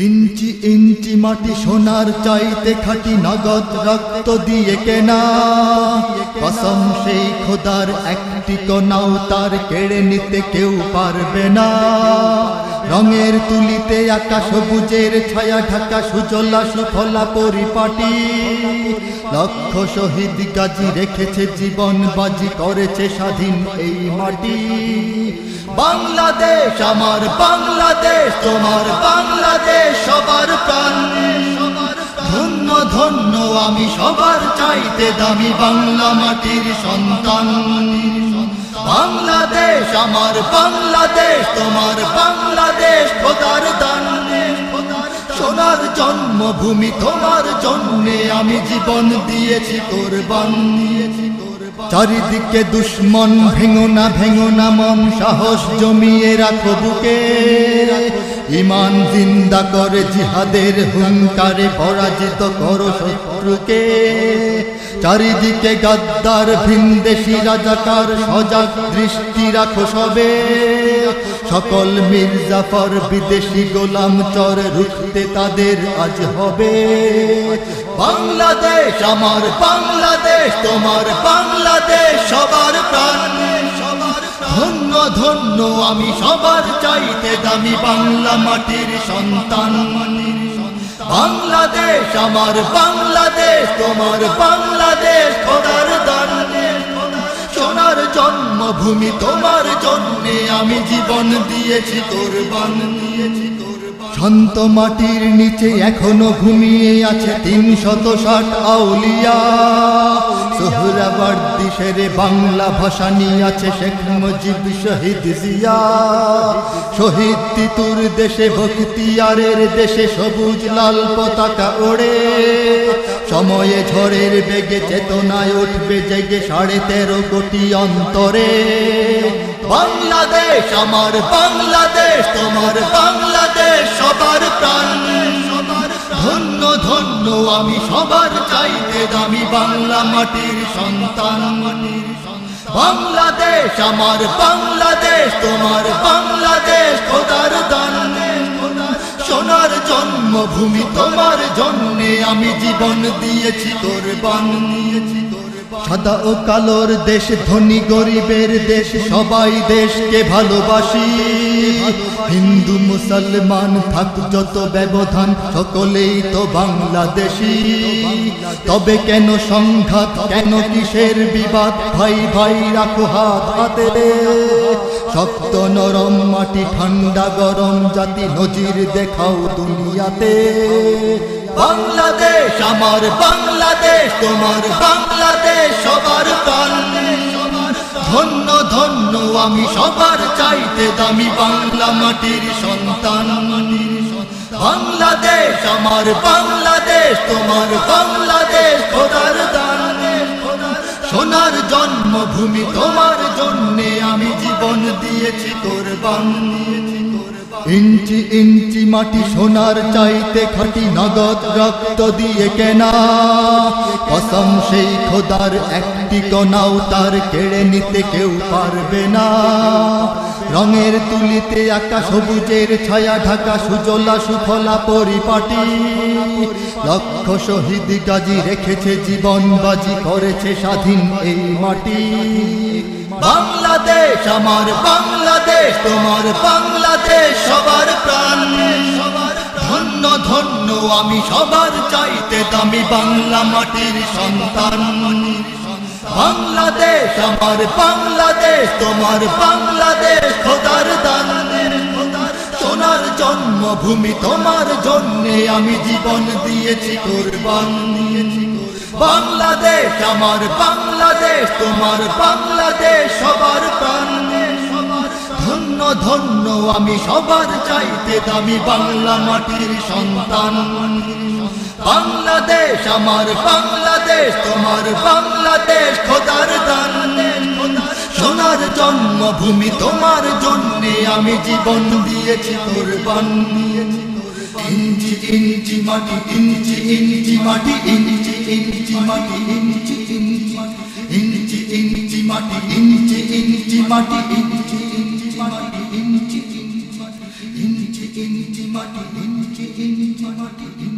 ইঞ্চি ইঞ্চি মাটি সোনার চাইতে খাঁটি নগদ রক্ত দিয়ে কেনা কসম সেই খোদার একটি কণাও তার কেড়ে নিতে কেউ পারবে না। রঙের তুলিতে আকাশ সবুজের ছায়া ঢাকা সুজলা সুফলা পরিপাটি লক্ষ শহীদ গাজী রেখেছে জীবন বাজি করেছে স্বাধীন এই মাটি। বাংলাদেশ আমার বাংলাদেশ তোমার বাংলাদেশ সবার প্রাণ, ধন্য ধন্য আমি সবার চাইতে দামি বাংলা মাটির সন্তান। বাংলাদেশ আমার বাংলাদেশ তোমার বাংলাদেশ খোদার দান, সোনার জন্মভূমি তোমার জন্যে আমি জীবন দিয়েছি কোরবান। চারিদিকে দুশ্মন ভেঙো না মন, সাহস জমিয়ে রাখো বুকে, ঈমান জিন্দা করে জিহাদের হুঙ্কারে পরাজিত করো শত্রুকে। চারিদিকে গাদ্দার ভিনদেশি রাজাকার সজাগ দৃষ্টি রাখো সবে, সকল মির্জাফর বিদেশি গোলাম চর রুখতে তাদের আজ হবে। বাংলাদেশ আমার বাংলাদেশ তোমার বাংলাদেশ সবার প্রাণ, ধন্য ধন্য আমি সবার চাইতে দামি বাংলা মাটির সন্তান। বাংলাদেশ আমার বাংলাদেশ তোমার বাংলাদেশ খোদার দান, সোনার জন্মভূমি তোমার জন্যে আমি জীবন দিয়েছি কোরবান। শান্ত মাটির নিচে এখনো ঘুমিয়ে আছে ৩৬০ আউলিয়া, সোহরাওয়ার্দী শেরে বাংলা ভাষা নিয়ে আছে শেখ মুজিব শহীদ জিয়া। শহীদ তিতুর দেশে বখতিয়ারের দেশে সবুজ লাল পতাকা ওড়ে, সময়ে ঝড়ের বেগে চেতনায় উঠবে জেগে ১৩.৫ কোটি অন্তরে। বাংলাদেশ আমার বাংলাদেশ তোমার বাংলাদেশ সবার প্রাণ, ধন্য ধন্য আমি সবার চাইতে দামি বাংলা মাটির সন্তান। বাংলাদেশ আমার বাংলাদেশ তোমার বাংলাদেশ খোদার দান, সোনার জন্মভূমি তোমার জন্যে আমি জীবন দিয়েছি কোরবান। সাদা ও কালোর দেশ ধনী গরিবের দেশ সবাই দেশকে ভালোবাসি, হিন্দু মুসলমান থাক যত ব্যবধান সকলেই তো বাংলাদেশি। তবে কেন সংঘাত কেন কিসের বিবাদ, ভাই ভাই রাখো হাত হাতে, শক্ত নরম মাটি ঠান্ডা গরম জাতি নজির দেখাও দুনিয়াতে। বাংলাদেশ আমার বাংলাদেশ তোমার বাংলাদেশ সবার প্রাণ, ধন্য ধন্য আমি সবার চাইতে দামি বাংলা মাটির সন্তান। বাংলাদেশ আমার বাংলাদেশ তোমার বাংলাদেশ খোদার দান, সোনার জন্মভূমি তোমার জন্যে আমি জীবন দিয়েছি কোরবান। ইঞ্চি ইঞ্চি মাটি সোনার চাইতে খাঁটি নগদ রক্ত দিয়ে কেনা কসম সেই খোদার একটি কণাও তার কেড়ে নিতে কেউ পারবে না। রঙের তুলিতে আকাশ সবুজের ছায়া ঢাকা সুজলা সুফলা পরিপাটি লক্ষ শহীদ গাজী রেখেছে জীবন বাজি করেছে স্বাধীন এই মাটি। বাংলাদেশ আমার বাংলাদেশ তোমার বাংলাদেশ সবার প্রাণ, ধন্য ধন্য আমি সবার চাইতে দামি বাংলা মাটির সন্তান। বাংলাদেশ আমার বাংলাদেশ তোমার বাংলাদেশ খোদার দান, সোনার জন্মভূমি তোমার জন্যে আমি জীবন দিয়েছি কোরবান। বাংলাদেশ আমার বাংলাদেশ তোমার বাংলাদেশ সবার প্রাণ, ধন্য ধন্য আমি সবার চাইতে দামি বাংলা মাটির সন্তান। বাংলাদেশ আমার বাংলাদেশ তোমার বাংলাদেশ খোদার দান, সোনার জন্মভূমি তোমার জন্যে আমি জীবন দিয়েছি কোরবান। ইঞ্চি ইঞ্চি মাটি ইঞ্চি ইঞ্চি মাটি ইঞ্চি ইঞ্চি মাটি ইঞ্চি ইঞ্চি ইঞ্চি মাটি ইঞ্চি ইঞ্চি মাটি ইঞ্চি ইঞ্চি মাটি ইঞ্চি ইঞ্চি মাটি ইঞ্চি ইঞ্চি মাটি ইঞ্চি ইঞ্চি মাটি